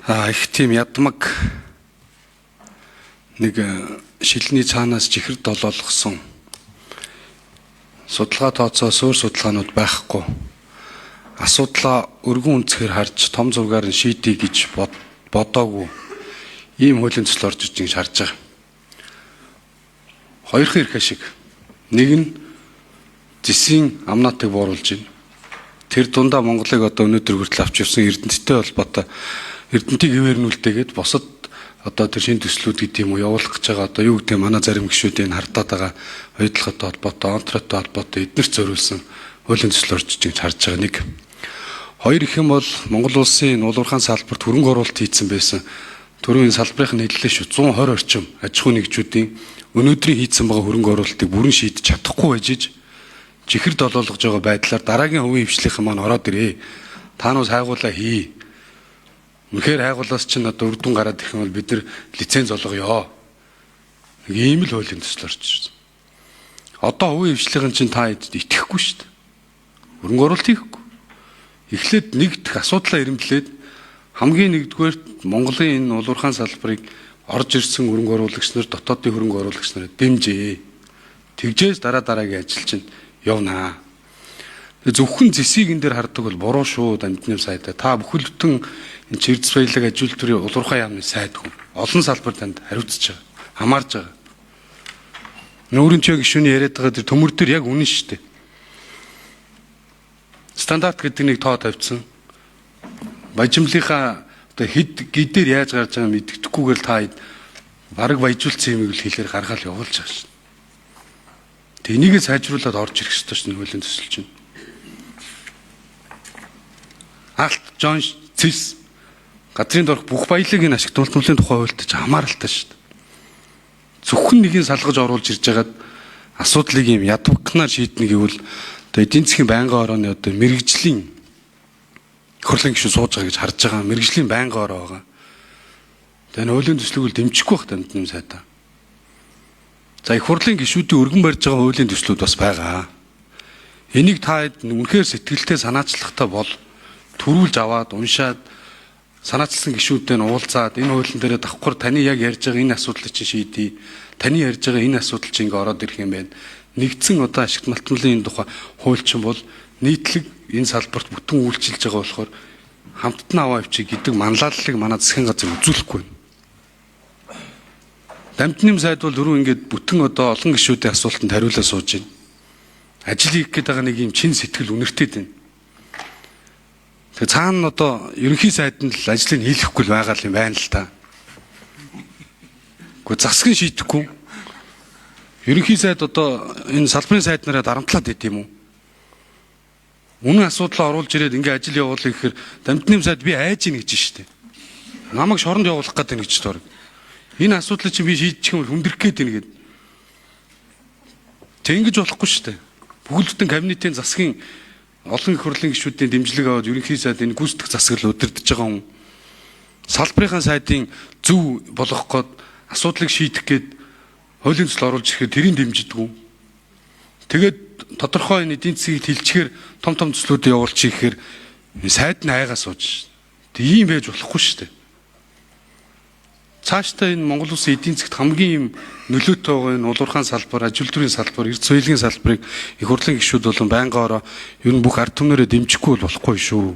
Их тийм ядмаг нэг шилний цаанаас чихэр долоолгосон судалгаа тооцоос өөр судалгаанууд байхгүй. Асуудлаа өргөн үнцхээр харж том зургаар нь шийдье гэж бодоогүй ийм хуулийн төсөл орж иж гэж харж байгаа. Хоёрхан эрх ашиг. Нэг нь зэсийн амнаатыг бууруулж байна. Тэр дундаа Монголыг одоо өнөөдөр хүртэл авч явсан Эрдэнэттэй холбоотой Эрдэнэтийг хэвээрнүүлдэггээд босод одоо тэр шинэ төслүүд гэдэг юм уу явуулах гэж байгаа одоо юу гэдэг манай зарим гишүүдийн хардаад байгаа ойдлоготой холбоотой, онтротой холбоотой эднэрт зориулсан хуулийн төсөл орж иж гэж харж байгаа нэг. Хоёр их юм бол Монгол улсын уулуурхаан салбарт хөрөнгө оруулалт хийсэн байсан. Төрийн салбарын хэллээ шүү 120 орчим аж ахуй нэгжүүдийн өнөөдрийн хийсэн байгаа хөрөнгө оруулалтыг бүрэн шийдэж чадахгүй байж чихэр долоолгож байгаа байдлаар дараагийн хувийн хвшлийнхэн маань ороод ирээ. Та нуус хайгуулаа хий. Үнэхээр хайгуулаас чинь одоо үрдүн гараад ирэх юм бол бид нар лиценз олгоё. Ийм л хуулийн төсөл орж ирсэн. Одоо хувийн хвшлийнхэн чинь та итгэхгүй шүү дээ. Хөрөнгө оруулалт хийхгүй. Эхлээд нэгдэх асуудлаа эрэмблээд хамгийн нэгдүгээр Монголын энэ уулуурхаан салбарыг орж ирсэн хөрөнгө оруулагч нар дотоодын хөрөнгө оруулагч нарыг дэмжээ. Тэгжээс дараагийн ажил чинь явнаа. Зөвхөн зэсийг энэ дээр хардаг бол буруу шүү дамжны сайдаа. Та бүхэл бүтэн энэ чирдс баялаг ажил төрийн уулуурхаан яамны сайд хүн. Олон салбар танд хариуцж байгаа. Хамаарж байгаа. Нүүрэн чөг гишүүний яриад байгаа тэр төмөр дээр яг үнэн шүү дээ. Стандарт гэдэг нэг тоо тавьсан. Баяжмлынхаа одоо хэд гидээр яаж гарч байгааг мэддэхгүйгээр та бараг баяжуулсан юмыг л хэлээр гаргаал явуулж байгаа шин. Тэ энийгээ сайжруулад орж ирэх ёстой шин хуулийн төсөл чинь. Алт Жон Цэс газрын дорх бүх баялагын ашиг тултмлын тухай хуульд ч хамааралтай шин. Зөвхөн нэгийг салгаж оруулж ирж байгаад асуудлыг юм ядвагнаар шийднэ гэвэл одоо эдийн засгийн байнгын орооны одоо мэрэгжлийн хурлын гишүүн сууж байгаа гэж харж байгаа. Мэргэжлийн байнгын ороо байгаа. Тэгээ хуулийн төслийг л дэмжихгүй байх дамжны сайдаа. За их хурлын гишүүдийн өргөн барьж байгаа хуулийн төслүүд бас байгаа. Энийг та үнэхээр сэтгэлтэй санаачлахтай бол төрүүлж аваад уншаад санаачилсан гишүүдтэй нь уулзаад энэ хуулийн дээр давхар таны яг ярьж байгаа энэ асуудлыг чинь шийдье. Таны ярьж байгаа энэ асуудал чинь ингээ ороод ирэх юм байна. Нэгдсэн одоо ашигт малтмлын энэ тухай хууль чинь бол нийтлэг энэ салбарт бүтэн үйлчилж байгаа болохоор хамтд нь аваа авчиг гэдэг манлайллыг манай засгийн газар үзүүлэхгүй байна. Дамжны сайд бол дөрөв ингээд бүтэн одоо олон гишүүдийн асуултанд хариулаа сууж байна. Ажил хийх гээд байгаа нэг юм чин сэтгэл үнэртэй байна. Тэгээ цаана одоо ерөнхий сайд нь л ажлыг хийхгүй л байгаа юм байна л та. Гэхдээ засгийн шийдэхгүй. Ерөнхий сайд одоо энэ салбарын сайд нараа дарамтлаад байт юм уу? Үнэн асуудлаа оруулж ирээд ингээ ажил явуулах гэхээр дамжны сайд би айж ийн гэж штэ. Намайг шоронд явуулах гэдэг нэг ч төр. Энэ асуудлыг чи би шийдчих юм хүндрэх гээд байна гэд. Тэг ингэж болохгүй штэ. Бүгд бүтэн кабинетийн засгийн олон их хурлын гишүүдийн дэмжлэг аваад ерөнхий сайд энэ гүйцэтгэх засаг л удирдах байгаа хүн. Салбарын сайдын зөв болгох гээд асуудлыг шийдэх гээд хуулийн төсөл оруулж ирэхэд тэрийг дэмждэг. Тэгээд тодорхой эдийн засгийг хилчгээр том төслүүдэд явуулчих ихээр сайд нь айгаа сууж. Тэг ийм байж болохгүй шүү дээ. Цаашдаа энэ Монгол улсын эдийн засгт хамгийн юм нөлөөтэй байгаа энэ уулуурхаан салбар, ажил төрийн салбар, эрдэс соёлын салбарыг их хурлын гишүүд болон байнгын ороо ер нь бүх ард түмнэрээ дэмжихгүй болохгүй шүү.